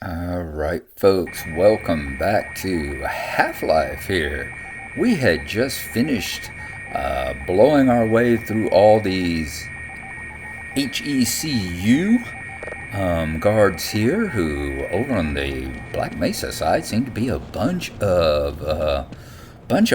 Alright, folks, welcome back to Half-Life here. We had just finished blowing our way through all these HECU guards here, who over on the Black Mesa side seem to be a bunch of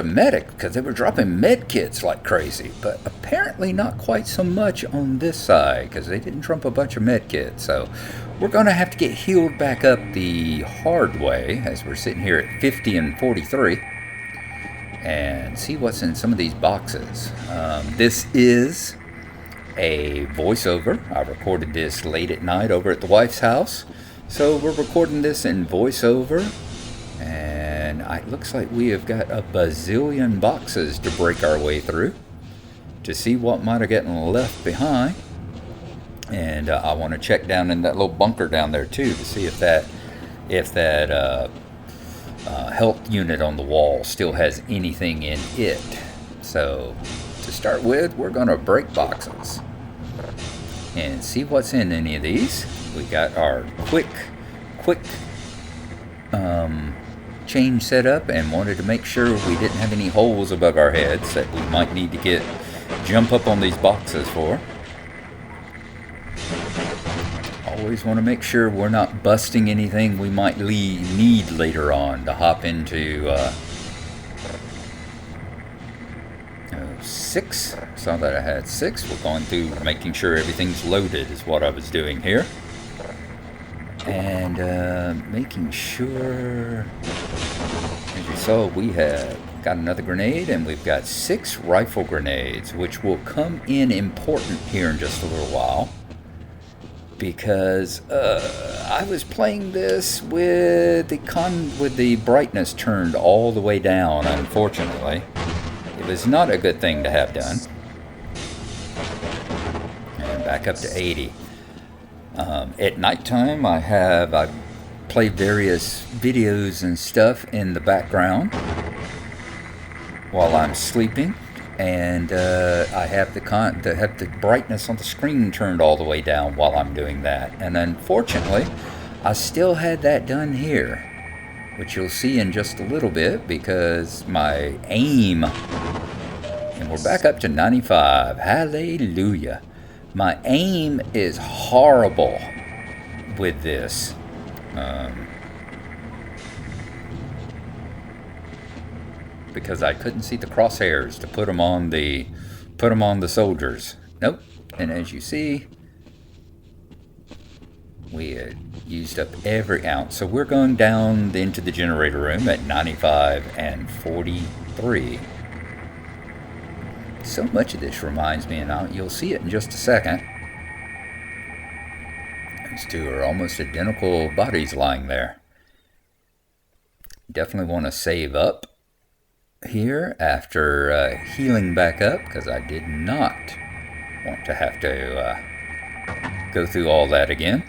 medics, because they were dropping med kits like crazy, but apparently not quite so much on this side because they didn't drop a bunch of med kits. So we're going to have to get healed back up the hard way as we're sitting here at 50 and 43 and see what's in some of these boxes. This is a voiceover. I recorded this late at night over at the wife's house, so we're recording this in voiceover, and it looks like we have got a bazillion boxes to break our way through to see what might have gotten left behind. And I want to check down in that little bunker down there too to see if that health unit on the wall still has anything in it. So to start with, we're going to break boxes and see what's in any of these. We got our quick change set up and wanted to make sure we didn't have any holes above our heads that we might need to jump up on these boxes for. Always want to make sure we're not busting anything we might need later on to hop into 6. Saw that I had 6. We're going through making sure everything's loaded is what I was doing here. And making sure, as you saw, we have got another grenade, and we've got 6 rifle grenades, which will come in important here in just a little while. Because I was playing this with the brightness turned all the way down, unfortunately. It was not a good thing to have done. And back up to 80. At nighttime, I play various videos and stuff in the background while I'm sleeping. And I have the brightness on the screen turned all the way down while I'm doing that. And unfortunately, I still had that done here, which you'll see in just a little bit because my aim, and we're back up to 95. Hallelujah. My aim is horrible with this. Because I couldn't see the crosshairs to put them on the soldiers. Nope. And as you see, we had used up every ounce. So we're going down into the generator room at 95 and 43. So much of this reminds me, and you'll see it in just a second. These two are almost identical bodies lying there. Definitely want to save up here after healing back up, because I did not want to have to go through all that again.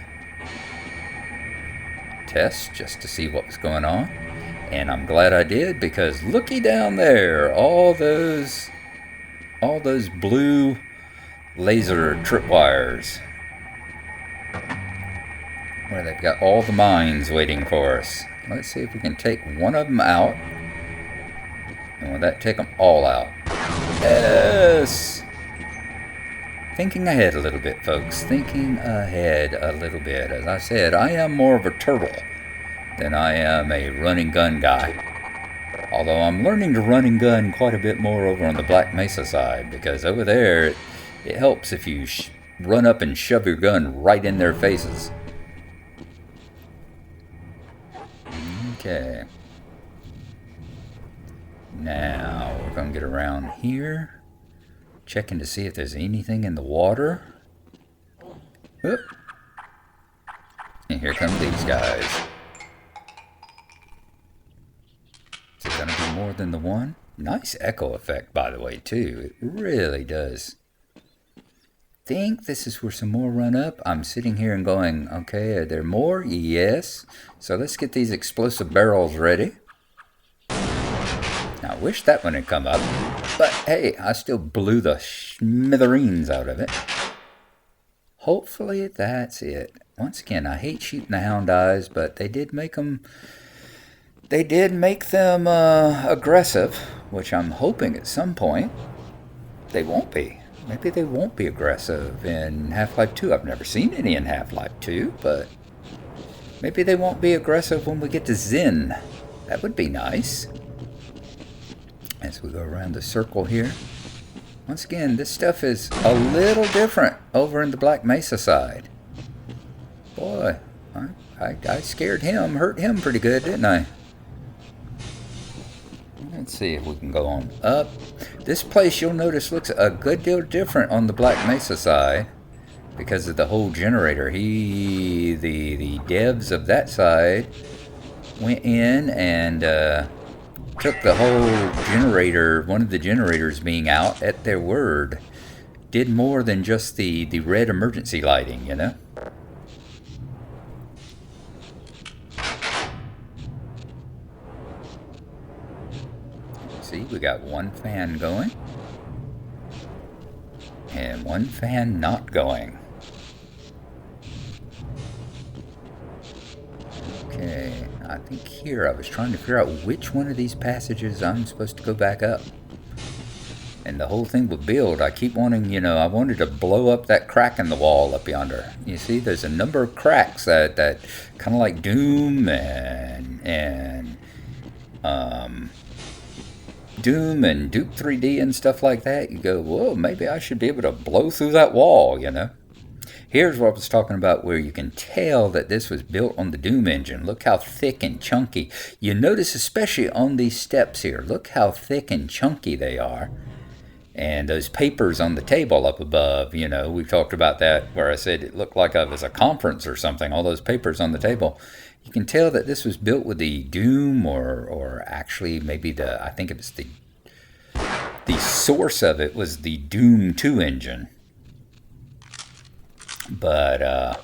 Test just to see what was going on, and I'm glad I did, because looky down there, all those blue laser tripwires where they've got all the mines waiting for us. Let's see if we can take one of them out. And will that take them all out? Yes! Thinking ahead a little bit, folks. Thinking ahead a little bit. As I said, I am more of a turtle than I am a running gun guy. Although I'm learning to run and gun quite a bit more over on the Black Mesa side, because over there it helps if you run up and shove your gun right in their faces. Okay. Now, we're going to get around here, checking to see if there's anything in the water. Oop. And here come these guys. Is it going to be more than the one? Nice echo effect, by the way, too. It really does. Think this is where some more run up. I'm sitting here and going, okay, are there more? Yes. So let's get these explosive barrels ready. I wish that one had come up, but hey, I still blew the smithereens out of it. Hopefully that's it. Once again, I hate shooting the hound eyes, but they did make them. They did make them aggressive, which I'm hoping at some point they won't be. Maybe they won't be aggressive in Half-Life 2. I've never seen any in Half-Life 2, but maybe they won't be aggressive when we get to Zen. That would be nice. As we go around the circle here. Once again, this stuff is a little different over in the Black Mesa side. Boy, I scared him, hurt him pretty good, didn't I? Let's see if we can go on up. This place, you'll notice, looks a good deal different on the Black Mesa side because of the whole generator. The devs of that side went in and took the whole generator, one of the generators being out, at their word. Did more than just the red emergency lighting, you know? See, we got one fan going and one fan not going. Okay, I think here I was trying to figure out which one of these passages I'm supposed to go back up. And the whole thing would build. I keep wanting, you know, I wanted to blow up that crack in the wall up yonder. You see, there's a number of cracks that kind of like Doom and Doom and Duke 3D and stuff like that. You go, whoa, maybe I should be able to blow through that wall, you know. Here's what I was talking about, where you can tell that this was built on the Doom engine. Look how thick and chunky. You notice especially on these steps here. Look how thick and chunky they are. And those papers on the table up above, you know, we talked about that where I said it looked like it was a conference or something. All those papers on the table. You can tell that this was built with the Doom or actually maybe I think it was the source of it was the Doom 2 engine. But,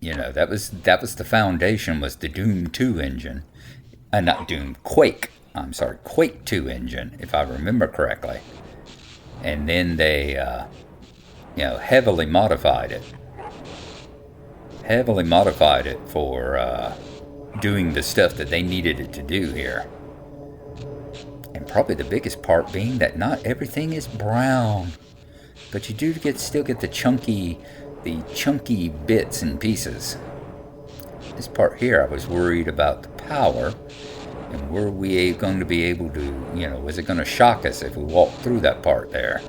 you know, that was the foundation, was the Doom 2 engine. Not Doom, Quake. I'm sorry, Quake 2 engine, if I remember correctly. And then they, you know, heavily modified it. Heavily modified it for doing the stuff that they needed it to do here. And probably the biggest part being that not everything is brown. But you do still get the chunky bits and pieces. This part here, I was worried about the power. And were we going to be able to, you know, was it going to shock us if we walked through that part there?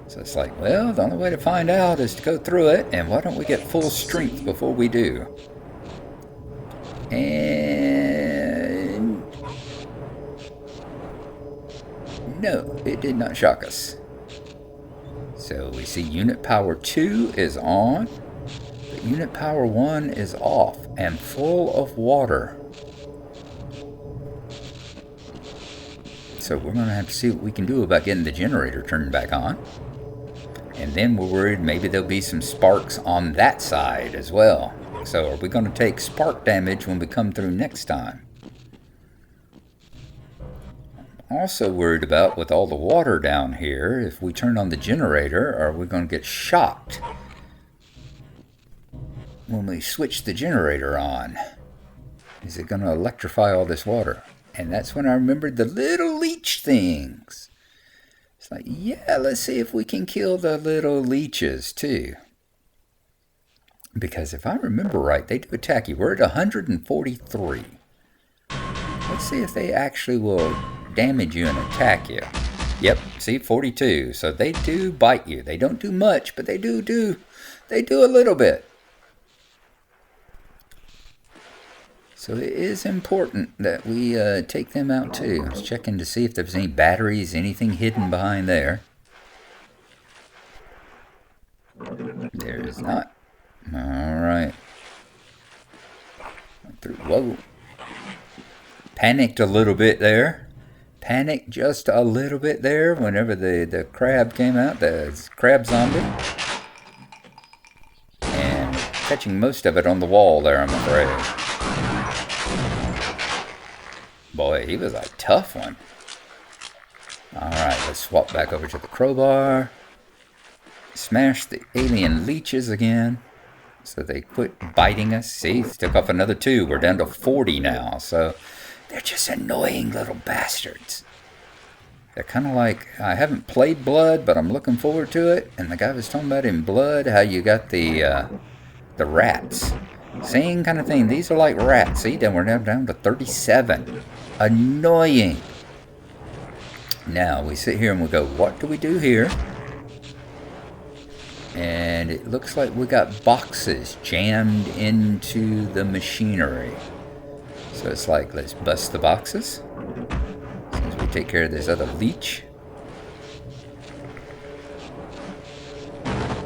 So it's like, well, the only way to find out is to go through it, and why don't we get full strength before we do? And no, it did not shock us. So we see unit power 2 is on, but unit power 1 is off and full of water. So we're going to have to see what we can do about getting the generator turned back on. And then we're worried maybe there'll be some sparks on that side as well. So are we going to take spark damage when we come through next time? I'm also worried about, with all the water down here, if we turn on the generator, are we going to get shocked when we switch the generator on? Is it going to electrify all this water? And that's when I remembered the little leech things. It's like, yeah, let's see if we can kill the little leeches too. Because if I remember right, they do attack you. We're at 143. Let's see if they actually will damage you and attack you. Yep, see, 42. So they do bite you. They don't do much, but they do a little bit. So it is important that we take them out too. I was checking to see if there's any batteries, anything hidden behind there. There is not. Alright. Whoa. Panicked a little bit there. Panicked just a little bit there whenever the crab came out, the crab zombie. And catching most of it on the wall there, I'm afraid. Boy, he was a tough one. Alright, let's swap back over to the crowbar. Smash the alien leeches again. So they quit biting us. See, took off another 2. We're down to 40 now. So they're just annoying little bastards. They're kind of like, I haven't played Blood, but I'm looking forward to it. And the guy was talking about in Blood how you got the rats. Same kind of thing. These are like rats. See, then we're now down to 37. Annoying. Now we sit here and we go, what do we do here? And it looks like we got boxes jammed into the machinery. So it's like, let's bust the boxes. As we take care of this other leech.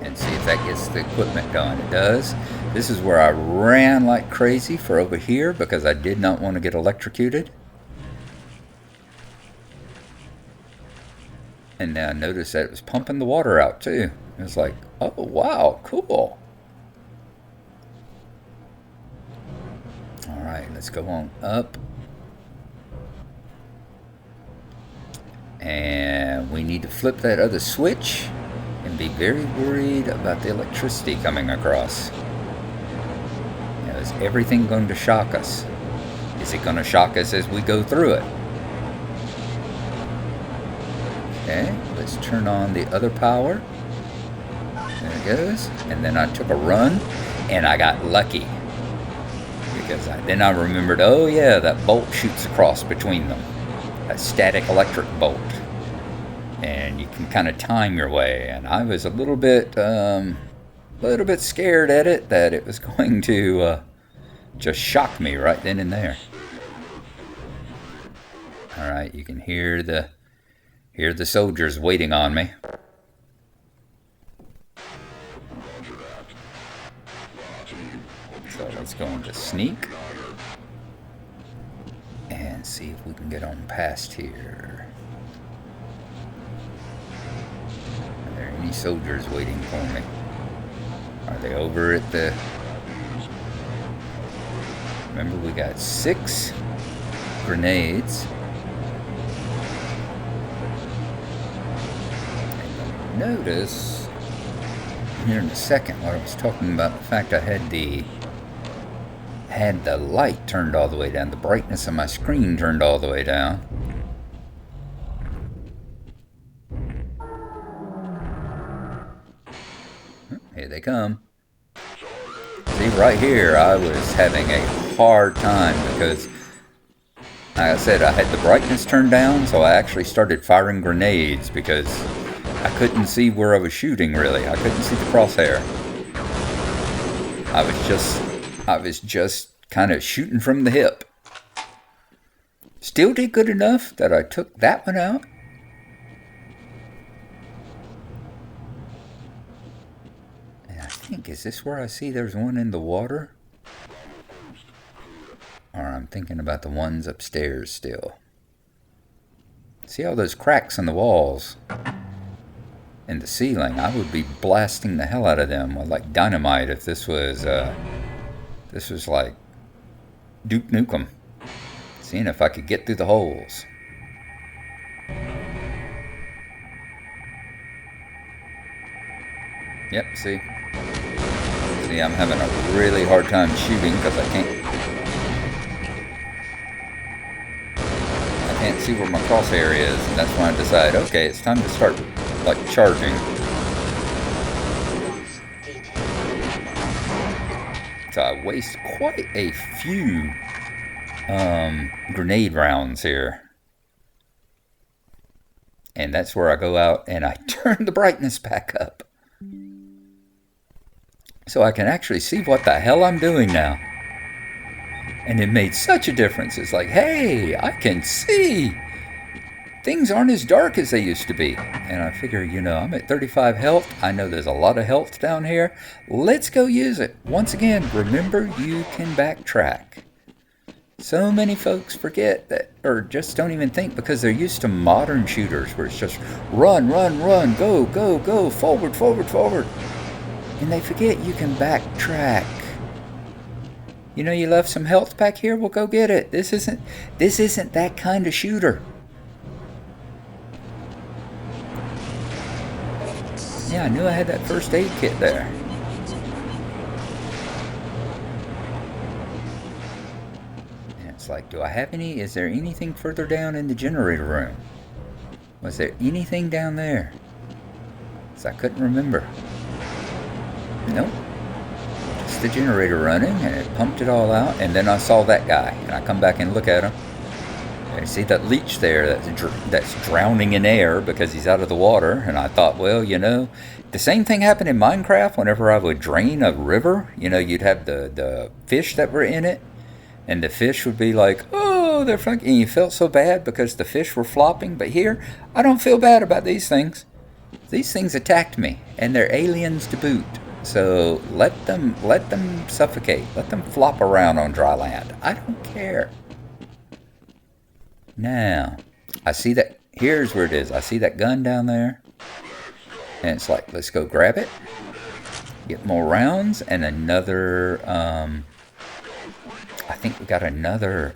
And see if that gets the equipment done. It does. This is where I ran like crazy for over here because I did not want to get electrocuted. And now notice that it was pumping the water out too. It was like, oh wow, cool. Alright, let's go on up. And we need to flip that other switch and be very worried about the electricity coming across. Now, is everything going to shock us? Is it going to shock us as we go through it? Okay, let's turn on the other power. There it goes. And then I took a run, and I got lucky. Because then I remembered, oh yeah, that bolt shoots across between them. A static electric bolt. And you can kind of time your way. And I was a little bit scared at it, that it was going to just shock me right then and there. Alright, you can hear the soldiers waiting on me. So let's go into sneak. And see if we can get on past here. Are there any soldiers waiting for me? Are they over at the... Remember, we got 6 grenades. Notice here in a second what I was talking about, the fact I had the light turned all the way down, the brightness of my screen turned all the way down. Here they come. See, right here I was having a hard time because, like I said, I had the brightness turned down, so I actually started firing grenades because I couldn't see where I was shooting, really. I couldn't see the crosshair. I was just kind of shooting from the hip. Still did good enough that I took that one out. And I think, is this where I see there's one in the water? Or I'm thinking about the ones upstairs still. See all those cracks in the walls? In the ceiling, I would be blasting the hell out of them with like dynamite if this was like Duke Nukem. Seeing if I could get through the holes. Yep, see, I'm having a really hard time shooting because I can't see where my crosshair is, and that's when I decide, okay, it's time to start like charging. So I waste quite a few grenade rounds here. And that's where I go out and I turn the brightness back up. So I can actually see what the hell I'm doing now. And it made such a difference. It's like, hey, I can see. Things aren't as dark as they used to be. And I figure, I'm at 35 health. I know there's a lot of health down here. Let's go use it. Once again, remember you can backtrack. So many folks forget that, or just don't even think, because they're used to modern shooters where it's just run, go, forward. And they forget you can backtrack. You left some health back here? Well, go get it. This isn't that kind of shooter. Yeah, I knew I had that first aid kit there. And it's like, do I have any? Is there anything further down in the generator room? Was there anything down there? So I couldn't remember. Nope. Just the generator running, and it pumped it all out. And then I saw that guy, and I come back and look at him. And I see that leech there that's drowning in air because he's out of the water. And I thought, well, you know, the same thing happened in Minecraft. Whenever I would drain a river, you know, you'd have the fish that were in it, and the fish would be like, oh, they're funky. And you felt so bad because the fish were flopping. But here, I don't feel bad about these things. These things attacked me, and they're aliens to boot. So let them suffocate. Let them flop around on dry land. I don't care. Now, I see that. Here's where it is. I see that gun down there, and it's like, let's go grab it. Get more rounds and another. I think we got another.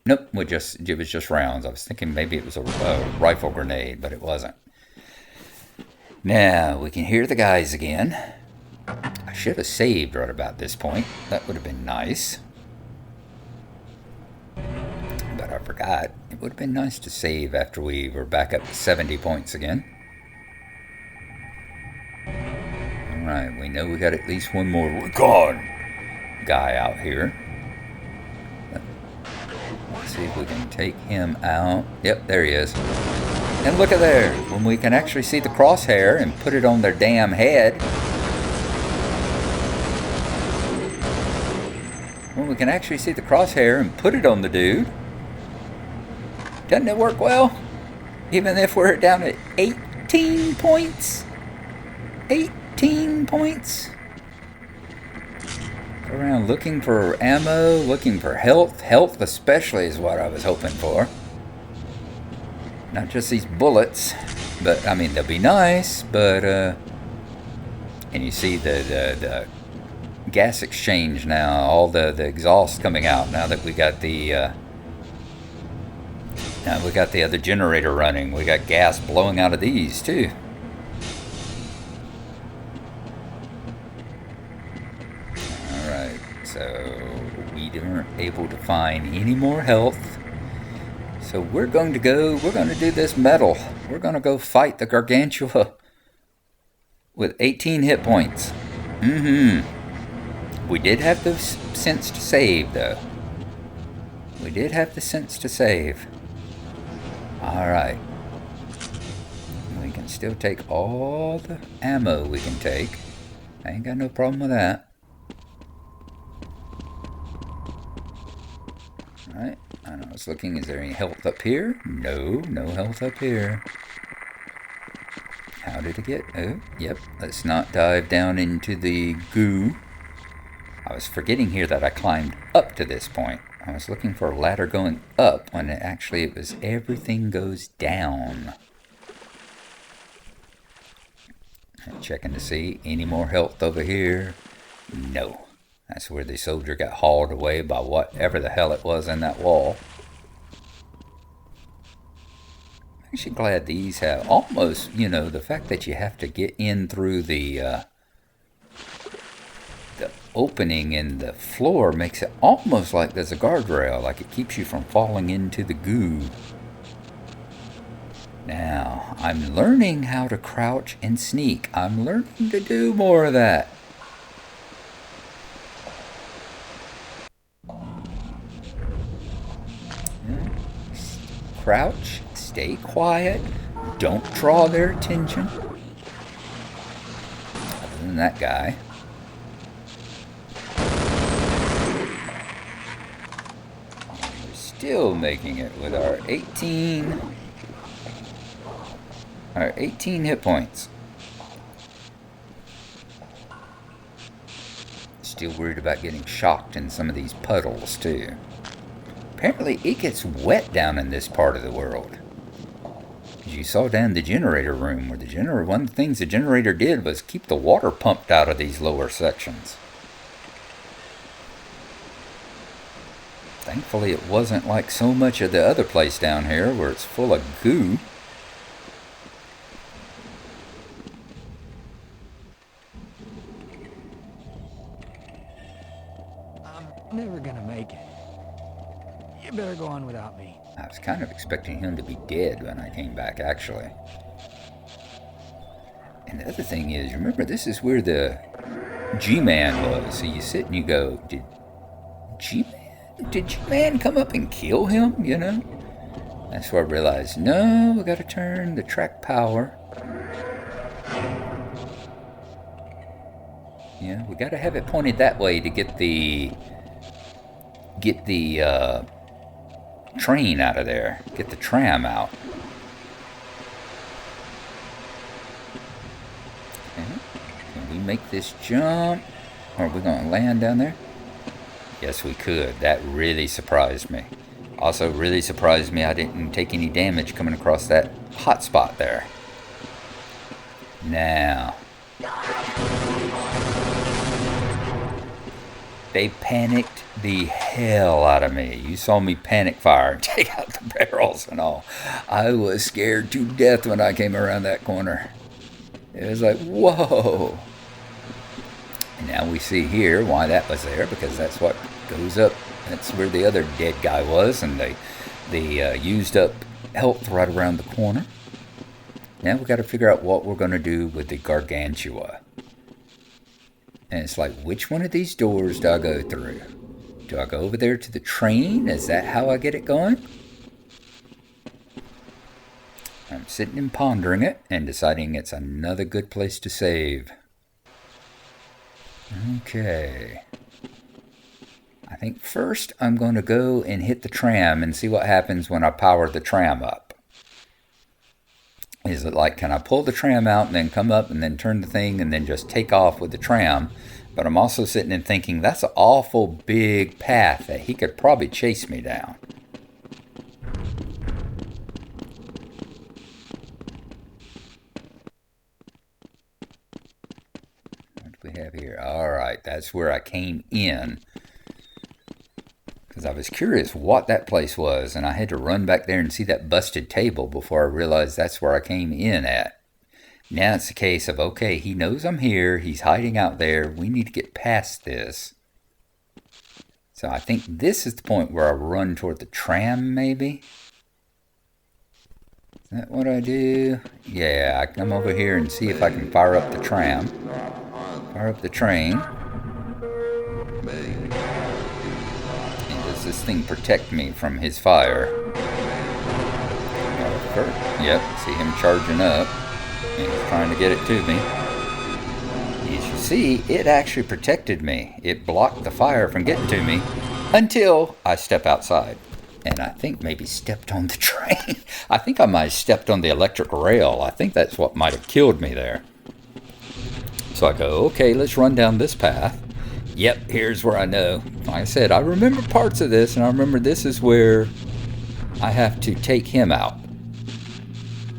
Nope, it was just rounds. I was thinking maybe it was a rifle grenade, but it wasn't. Now we can hear the guys again. I should have saved right about this point. That would have been nice. But I forgot. It would have been nice to save after we were back up to 70 points again. Alright, we know we got at least one more recon guy out here. Let's see if we can take him out. Yep, there he is. And look at there, when we can actually see the crosshair and put it on their damn head. When we can actually see the crosshair and put it on the dude. Doesn't it work well? Even if we're down at 18 points. 18 points. Go around looking for ammo, looking for health. Health especially is what I was hoping for. Not just these bullets, but I mean they'll be nice, but and you see the gas exchange now, all the exhaust coming out now that we got the other generator running. We got gas blowing out of these too. All right, so we weren't able to find any more health. So we're going to do this metal. We're going to go fight the Gargantua with 18 hit points. We did have the sense to save, though. We did have the sense to save. Alright. We can still take all the ammo we can take. I ain't got no problem with that. Alright. I was looking, is there any health up here? No health up here. How did it get? Oh, yep. Let's not dive down into the goo. I was forgetting here that I climbed up to this point. I was looking for a ladder going up when it was everything goes down. Checking to see any more health over here. No. That's where the soldier got hauled away by whatever the hell it was in that wall. I'm actually glad these have almost, you know, the fact that you have to get in through the opening in the floor makes it almost like there's a guardrail, like it keeps you from falling into the goo. Now, I'm learning how to crouch and sneak. I'm learning to do more of that. Crouch, stay quiet, don't draw their attention. Other than that guy. We're still making it with our 18 hit points. Still worried about getting shocked in some of these puddles too. Apparently it gets wet down in this part of the world. As you saw down the generator room, where one of the things the generator did was keep the water pumped out of these lower sections. Thankfully it wasn't like so much of the other place down here where it's full of goo. Never gonna make it. You better go on without me. I was kind of expecting him to be dead when I came back, actually. And the other thing is, remember, this is where the G-Man was. So you sit and you go, did G-Man come up and kill him, you know? That's where I realized, no, we got to turn the track power. Yeah, we got to have it pointed that way to get the train out of there, get the tram out. Okay. Can we make this jump? Or are we going to land down there? Yes, we could. That really surprised me. Also, really surprised me I didn't take any damage coming across that hot spot there. Now, they panicked the hell out of me. You saw me panic fire and take out the barrels and all. I was scared to death when I came around that corner. It was like, whoa. And now we see here why that was there, because that's what goes up. That's where the other dead guy was, and they used up health right around the corner. Now we got to figure out what we're going to do with the Gargantua. And it's like, which one of these doors do I go through? Do I go over there to the train? Is that how I get it going? I'm sitting and pondering it and deciding it's another good place to save. Okay. I think first I'm going to go and hit the tram and see what happens when I power the tram up. Is it like, can I pull the tram out and then come up and then turn the thing and then just take off with the tram? But I'm also sitting and thinking, that's an awful big path that he could probably chase me down. What do we have here? Alright, that's where I came in. Because I was curious what that place was, and I had to run back there and see that busted table before I realized that's where I came in at. Now it's a case of, okay, he knows I'm here, he's hiding out there, we need to get past this. So I think this is the point where I run toward the tram, maybe? Is that what I do? Yeah, I come over here and see if I can fire up the tram. Fire up the train. Does this thing protect me from his fire? Yep, see him charging up. And he's trying to get it to me. As you see, it actually protected me. It blocked the fire from getting to me until I step outside. And I think maybe stepped on the train. I think I might have stepped on the electric rail. I think that's what might have killed me there. So I go, okay, let's run down this path. Yep, here's where I know. Like I said, I remember parts of this, and I remember this is where I have to take him out.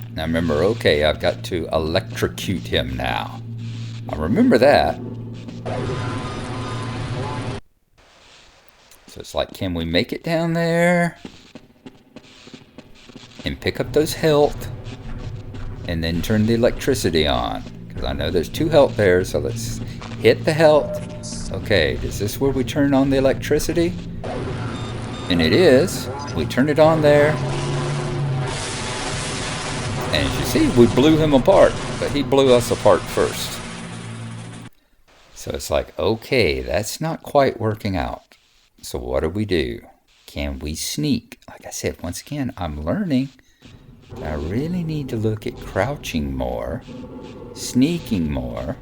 And I remember, okay, I've got to electrocute him now. I remember that. So it's like, can we make it down there? And pick up those health. And then turn the electricity on. Because I know there's 2 health there, so let's hit the health. Okay, is this where we turn on the electricity? And it is. We turn it on there. And as you see, we blew him apart. But he blew us apart first. So it's like, okay, that's not quite working out. So what do? Can we sneak? Like I said, once again, I'm learning. I really need to look at crouching more. Sneaking more.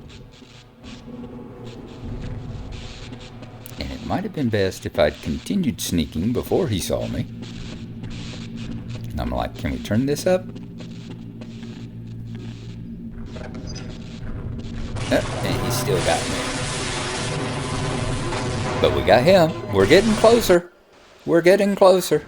And it might have been best if I'd continued sneaking before he saw me. And I'm like, can we turn this up? And he still got me. But we got him. We're getting closer. We're getting closer.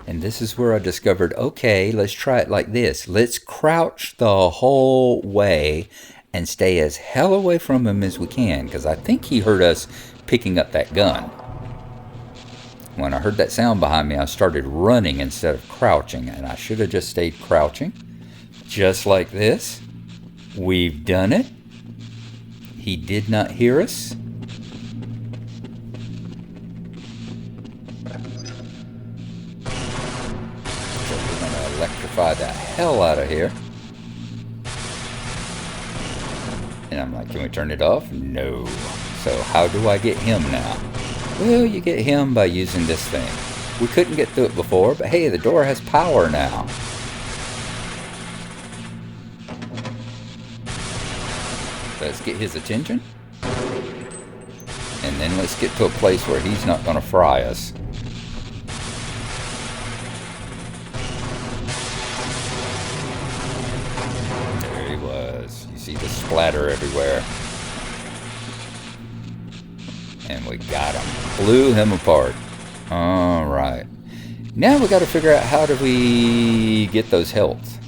And this is where I discovered, okay, let's try it like this. Let's crouch the whole way and stay as hell away from him as we can. Because I think he heard us picking up that gun. When I heard that sound behind me, I started running instead of crouching. And I should have just stayed crouching. Just like this. We've done it. He did not hear us. electrify the hell out of here. And I'm like, can we turn it off? No. So how do I get him now? Well, you get him by using this thing. We couldn't get through it before, but hey, the door has power now. Let's get his attention. And then let's get to a place where he's not going to fry us. There he was. You see the splatter everywhere. And we got him. Blew him apart. Alright. Now we got to figure out how do we get those health.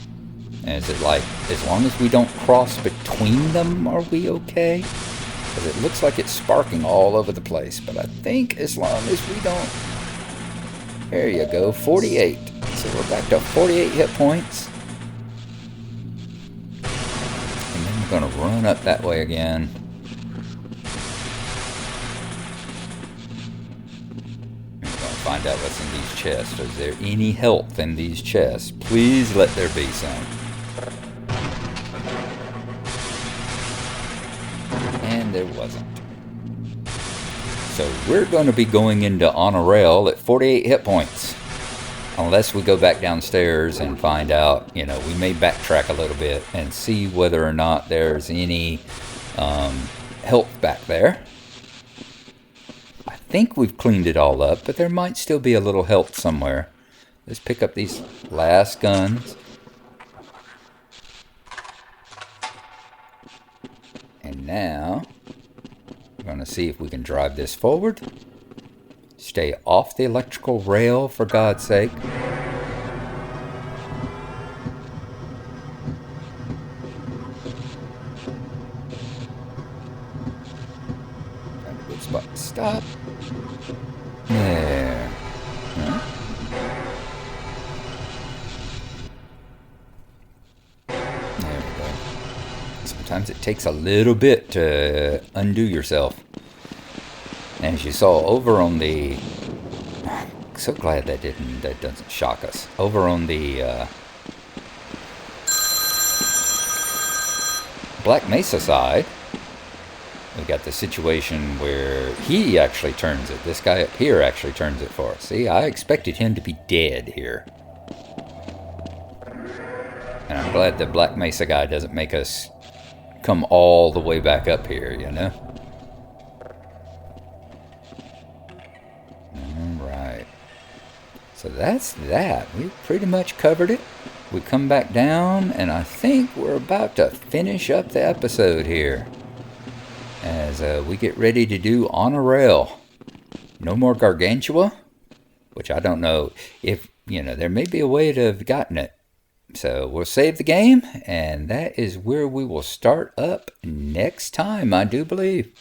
And is it like, as long as we don't cross between them, are we okay? Because it looks like it's sparking all over the place. But I think as long as we don't... There you go, 48. So we're back to 48 hit points. And then we're going to run up that way again. Find out what's in these chests. Is there any health in these chests? Please let there be some. And there wasn't. So we're going to be going into on a rail at 48 hit points. Unless we go back downstairs and find out, you know, we may backtrack a little bit and see whether or not there's any health back there. I think we've cleaned it all up, but there might still be a little health somewhere. Let's pick up these last guns. And now, we're going to see if we can drive this forward. Stay off the electrical rail, for God's sake. Got a good spot to stop. There. Huh? There we go. Sometimes it takes a little bit to undo yourself. As you saw over on the... So glad that doesn't shock us. Over on the Black Mesa side, we got the situation where he actually turns it. This guy up here actually turns it for us. See, I expected him to be dead here. And I'm glad the Black Mesa guy doesn't make us come all the way back up here, you know? Alright. So that's that. We've pretty much covered it. We come back down, and I think we're about to finish up the episode here. As we get ready to do on a rail. No more Gargantua, which I don't know if, you know, there may be a way to have gotten it. So we'll save the game, and that is where we will start up next time, I do believe.